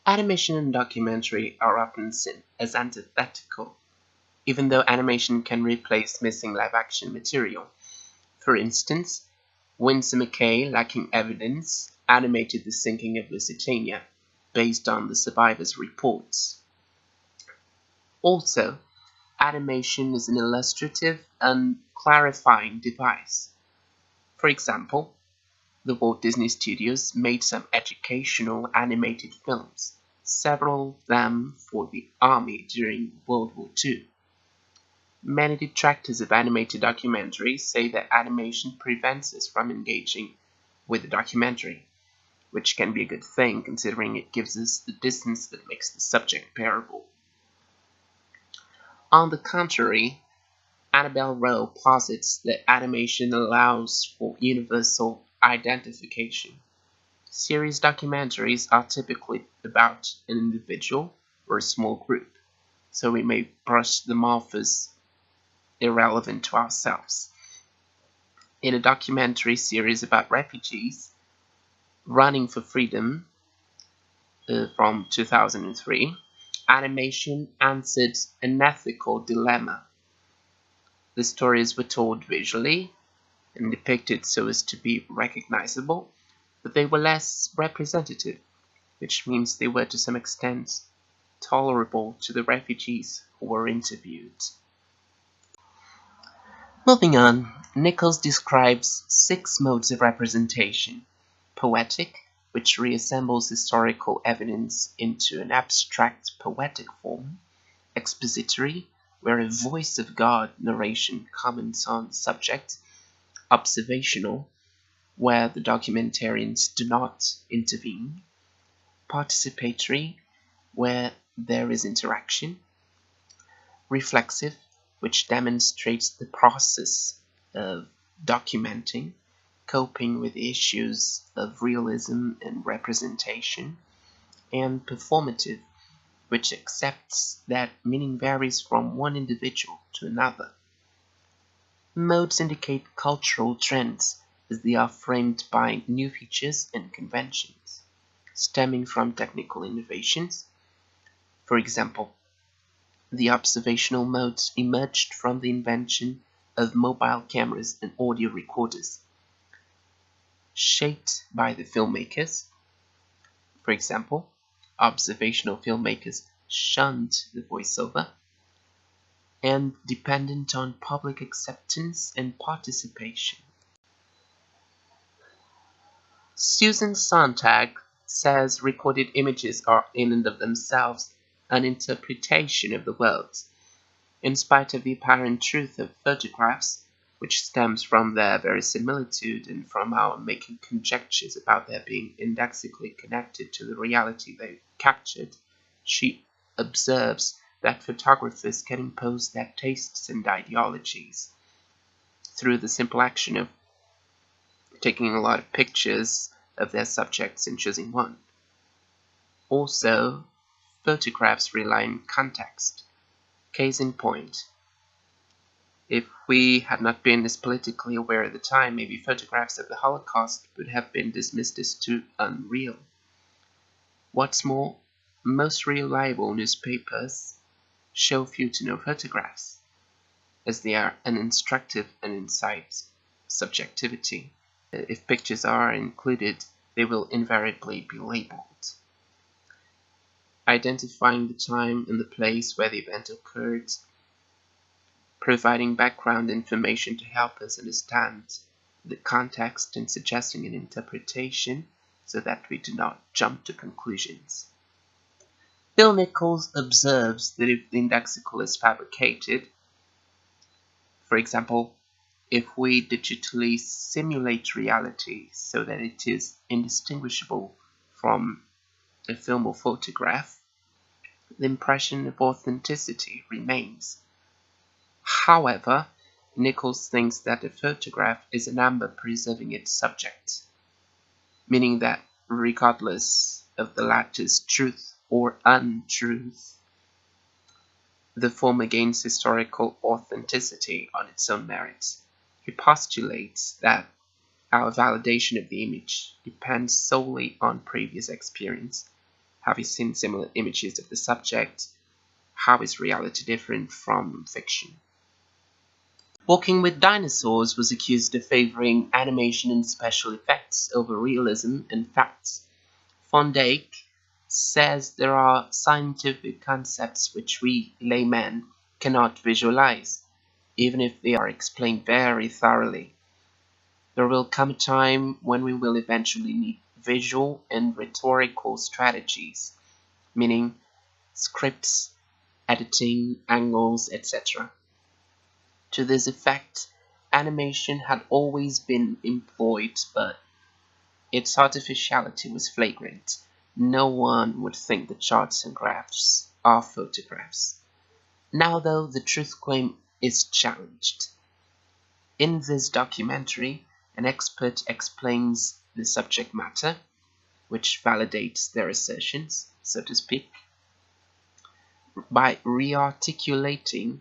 Animation and documentary are often seen as antithetical, even though animation can replace missing live-action material. For instance, Winsor McCay, lacking evidence, animated the sinking of Lusitania, based on the survivors' reports. Also, animation is an illustrative and clarifying device. For example, the Walt Disney Studios made some educational animated films, several of them for the Army during World War II. Many detractors of animated documentaries say that animation prevents us from engaging with the documentary, which can be a good thing considering it gives us the distance that makes the subject bearable. On the contrary, Annabel Rowe posits that animation allows for universal identification. Serious documentaries are typically about an individual or a small group, so we may brush them off as irrelevant to ourselves. In a documentary series about refugees running for freedom from 2003, animation answered an ethical dilemma. The stories were told visually and depicted so as to be recognizable, but they were less representative, which means they were to some extent tolerable to the refugees who were interviewed. Moving on, Nichols describes 6 modes of representation: poetic, which reassembles historical evidence into an abstract poetic form; expository, where a voice of God narration comments on the subject; observational, where the documentarians do not intervene; participatory, where there is interaction; reflexive, which demonstrates the process of documenting, coping with issues of realism and representation; and performative, which accepts that meaning varies from one individual to another. Modes indicate cultural trends as they are framed by new features and conventions, stemming from technical innovations. For example, the observational modes emerged from the invention of mobile cameras and audio recorders, shaped by the filmmakers. For example, observational filmmakers shunned the voiceover, and dependent on public acceptance and participation. Susan Sontag says recorded images are in and of themselves an interpretation of the world, in spite of the apparent truth of photographs, which stems from their verisimilitude and from our making conjectures about their being indexically connected to the reality they captured. She observes that photographers can impose their tastes and ideologies through the simple action of taking a lot of pictures of their subjects and choosing one. Also, photographs rely on context. Case in point, if we had not been as politically aware at the time, maybe photographs of the Holocaust would have been dismissed as too unreal. What's more, most reliable newspapers show few to no photographs, as they are uninstructive and incite subjectivity. If pictures are included, they will invariably be labeled. Identifying the time and the place where the event occurred, providing background information to help us understand the context and suggesting an interpretation so that we do not jump to conclusions. Bill Nichols observes that if the indexical is fabricated, for example, if we digitally simulate reality so that it is indistinguishable from a film or photograph, the impression of authenticity remains. However, Nichols thinks that a photograph is an amber preserving its subject, meaning that regardless of the latter's truth or untruth, the former gains historical authenticity on its own merits. He postulates that our validation of the image depends solely on previous experience, Have you seen similar images of the subject? How is reality different from fiction? Walking with Dinosaurs was accused of favoring animation and special effects over realism and facts. Van Dyck says there are scientific concepts which we laymen cannot visualize, even if they are explained very thoroughly. There will come a time when we will eventually need visual and rhetorical strategies, meaning scripts, editing, angles, etc. To this effect, animation had always been employed, but its artificiality was flagrant. No one would think the charts and graphs are photographs. Now, though, the truth claim is challenged. In this documentary, an expert explains the subject matter, which validates their assertions, so to speak, by re-articulating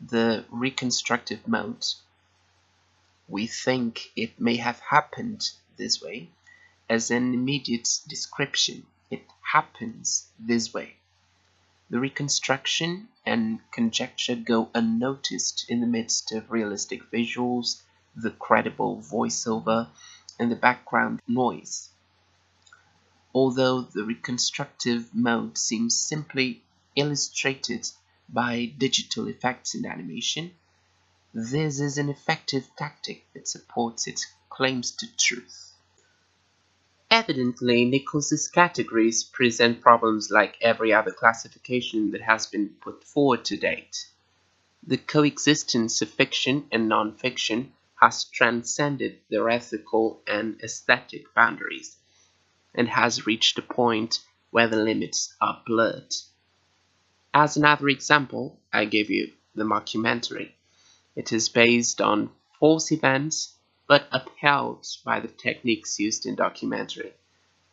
the reconstructive mode. We think it may have happened this way as an immediate description. It happens this way. The reconstruction and conjecture go unnoticed in the midst of realistic visuals, the credible voiceover, and the background noise. Although the reconstructive mode seems simply illustrated by digital effects and animation, this is an effective tactic that supports its claims to truth. Evidently, Nichols's categories present problems like every other classification that has been put forward to date. The coexistence of fiction and non-fiction has transcended their ethical and aesthetic boundaries, and has reached a point where the limits are blurred. As another example, I gave you the mockumentary. It is based on false events, but upheld by the techniques used in documentary,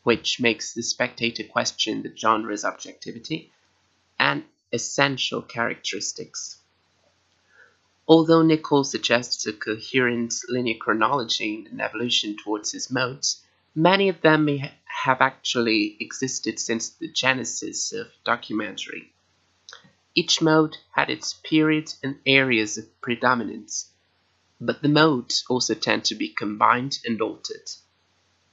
which makes the spectator question the genre's objectivity and essential characteristics. Although Nichols suggests a coherent linear chronology and evolution towards his modes, many of them may have actually existed since the genesis of documentary. Each mode had its period and areas of predominance, but the modes also tend to be combined and altered.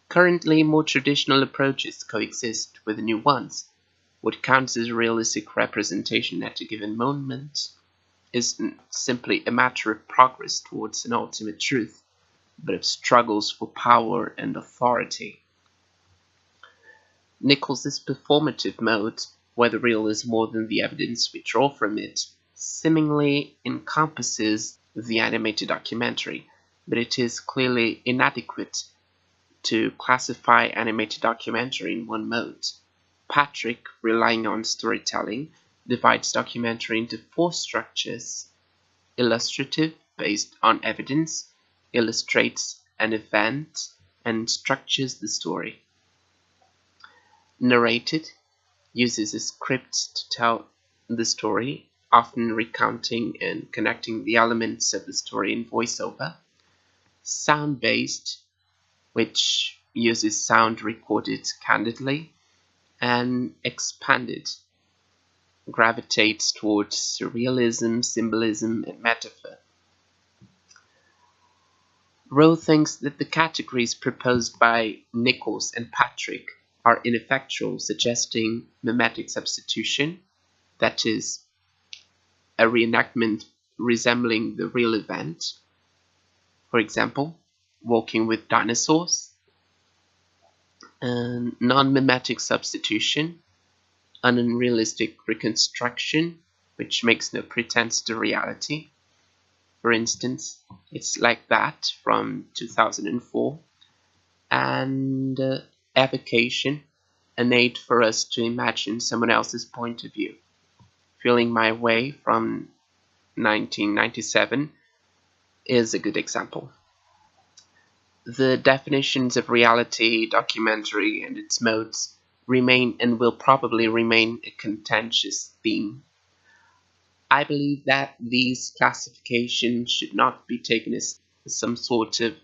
Currently, more traditional approaches coexist with new ones. What counts as realistic representation at a given moment isn't simply a matter of progress towards an ultimate truth, but of struggles for power and authority. Nichols's performative mode, where the real is more than the evidence we draw from it, seemingly encompasses the animated documentary, but it is clearly inadequate to classify animated documentary in one mode. Patrick, relying on storytelling, divides documentary into four structures: illustrative, based on evidence, illustrates an event, and structures the story. Narrated uses a script to tell the story, often recounting and connecting the elements of the story in voiceover. Sound-based, which uses sound recorded candidly. And expanded, gravitates towards surrealism, symbolism, and metaphor. Rowe thinks that the categories proposed by Nichols and Patrick are ineffectual, suggesting mimetic substitution, that is, a reenactment resembling the real event. For example, Walking with Dinosaurs. And non-mimetic substitution, an unrealistic reconstruction which makes no pretense to reality. For instance, It's Like That from 2004, and Evocation, an aid for us to imagine someone else's point of view. Feeling My Way from 1997 is a good example. The definitions of reality, documentary, and its modes remain and will probably remain a contentious theme. I believe that these classifications should not be taken as some sort of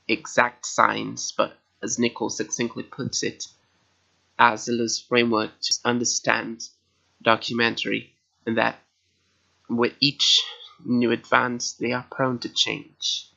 exact science, but as Nichols succinctly puts it, as a loose framework to understand documentary, and that with each new advance they are prone to change.